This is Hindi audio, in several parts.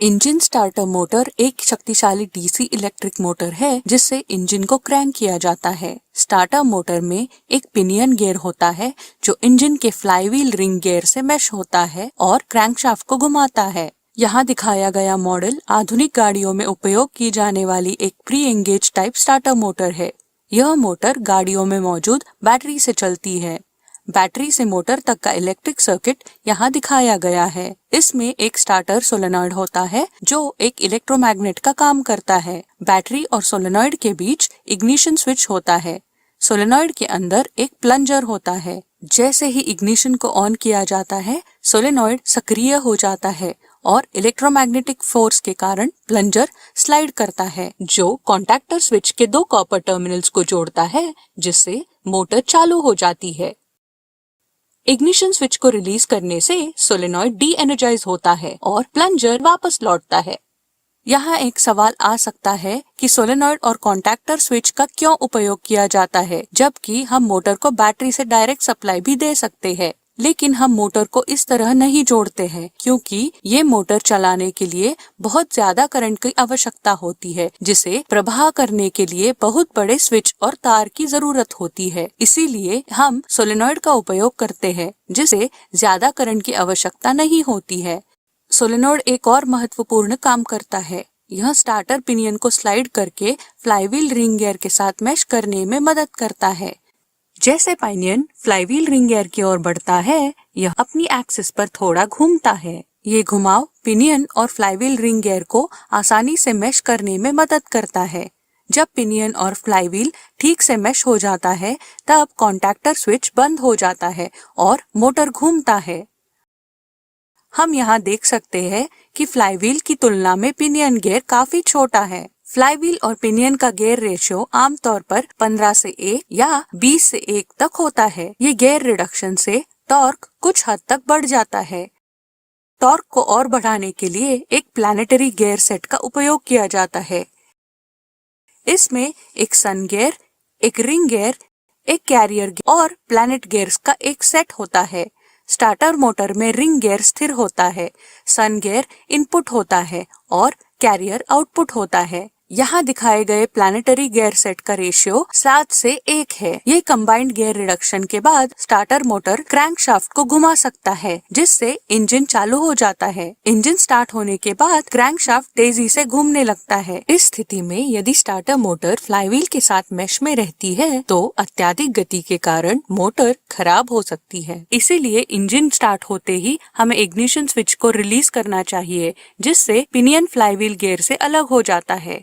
इंजन स्टार्टर मोटर एक शक्तिशाली डीसी इलेक्ट्रिक मोटर है जिससे इंजन को क्रैंक किया जाता है। स्टार्टर मोटर में एक पिनियन गियर होता है जो इंजन के फ्लाईव्हील रिंग गियर से मैश होता है और क्रैंकशाफ्ट को घुमाता है। यहाँ दिखाया गया मॉडल आधुनिक गाड़ियों में उपयोग की जाने वाली एक pre engage type starter motor है। यह मोटर गाड़ियों में मौजूद बैटरी से चलती है। बैटरी से मोटर तक का इलेक्ट्रिक सर्किट यहाँ दिखाया गया है। इसमें एक स्टार्टर सोलेनॉइड होता है जो एक इलेक्ट्रोमैग्नेट का काम करता है। बैटरी और सोलेनॉइड के बीच इग्निशन स्विच होता है। सोलेनॉइड के अंदर एक प्लंजर होता है। जैसे ही इग्निशन को ऑन किया जाता है, सोलेनॉइड सक्रिय हो जाता है और इलेक्ट्रोमैग्नेटिक फोर्स के कारण प्लंजर स्लाइड करता है, जो कॉन्टैक्टर स्विच के दो कॉपर टर्मिनल्स को जोड़ता है, जिससे मोटर चालू हो जाती है। इग्निशन स्विच को रिलीज करने से सोलेनॉइड डी एनर्जाइज होता है और प्लंजर वापस लौटता है। यहाँ एक सवाल आ सकता है कि सोलेनॉइड और कॉन्टैक्टर स्विच का क्यों उपयोग किया जाता है, जबकि हम मोटर को बैटरी से डायरेक्ट सप्लाई भी दे सकते हैं। लेकिन हम मोटर को इस तरह नहीं जोड़ते हैं क्योंकि ये मोटर चलाने के लिए बहुत ज्यादा करंट की आवश्यकता होती है, जिसे प्रवाह करने के लिए बहुत बड़े स्विच और तार की जरूरत होती है। इसीलिए हम सोलेनॉइड का उपयोग करते हैं जिसे ज्यादा करंट की आवश्यकता नहीं होती है। सोलेनॉइड एक और महत्वपूर्ण काम करता है। यह स्टार्टर पिनियन को स्लाइड करके फ्लाईव्हील रिंग गियर के साथ मैश करने में मदद करता है। जैसे पिनियन फ्लाईव्हील रिंग गियर की ओर बढ़ता है, यह अपनी एक्सिस पर थोड़ा घूमता है। ये घुमाव पिनियन और फ्लाईव्हील रिंग गियर को आसानी से मैश करने में मदद करता है। जब पिनियन और फ्लाईव्हील ठीक से मैश हो जाता है, तब कॉन्टैक्टर स्विच बंद हो जाता है और मोटर घूमता है। हम यहाँ देख सकते हैं कि फ्लाईव्हील की तुलना में पिनियन गियर काफी छोटा है। फ्लाईव्हील और पिनियन का गियर रेशियो आमतौर पर 15 से 1 या 20 से 1 तक होता है। ये गियर रिडक्शन से टॉर्क कुछ हद तक बढ़ जाता है। टॉर्क को और बढ़ाने के लिए एक प्लैनेटरी गियर सेट का उपयोग किया जाता है। इसमें एक सन गियर, एक रिंग गियर, एक कैरियर गियर और प्लैनेट गियर्स का एक सेट होता है। स्टार्टर मोटर में रिंग गियर स्थिर होता है, सन गियर इनपुट होता है और कैरियर आउटपुट होता है। यहाँ दिखाए गए प्लैनेटरी गियर सेट का रेशियो 7 से 1 है। ये कंबाइंड गियर रिडक्शन के बाद स्टार्टर मोटर क्रैंकशाफ्ट को घुमा सकता है, जिससे इंजन चालू हो जाता है। इंजन स्टार्ट होने के बाद क्रैंकशाफ्ट तेजी से घूमने लगता है। इस स्थिति में यदि स्टार्टर मोटर फ्लाईव्हील के साथ मैश में रहती है तो अत्यधिक गति के कारण मोटर खराब हो सकती है। इसीलिए इंजन स्टार्ट होते ही हमें इग्निशन स्विच को रिलीज करना चाहिए, जिससे पिनियन फ्लाईव्हील गियर से अलग हो जाता है।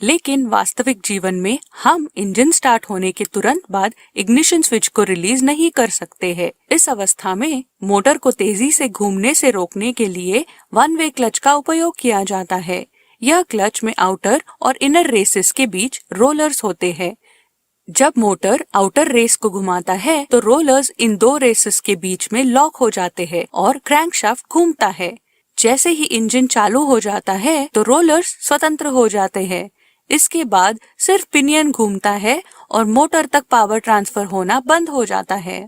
लेकिन वास्तविक जीवन में हम इंजन स्टार्ट होने के तुरंत बाद इग्निशन स्विच को रिलीज नहीं कर सकते हैं। इस अवस्था में मोटर को तेजी से घूमने से रोकने के लिए वन वे क्लच का उपयोग किया जाता है। यह क्लच में आउटर और इनर रेसेस के बीच रोलर्स होते हैं। जब मोटर आउटर रेस को घुमाता है तो रोलर्स इन दो रेसेस के बीच में लॉक हो जाते हैं और क्रैंकशाफ्ट घूमता है। जैसे ही इंजन चालू हो जाता है तो रोलर्स स्वतंत्र हो जाते हैं। इसके बाद सिर्फ पिनियन घूमता है और मोटर तक पावर ट्रांसफर होना बंद हो जाता है।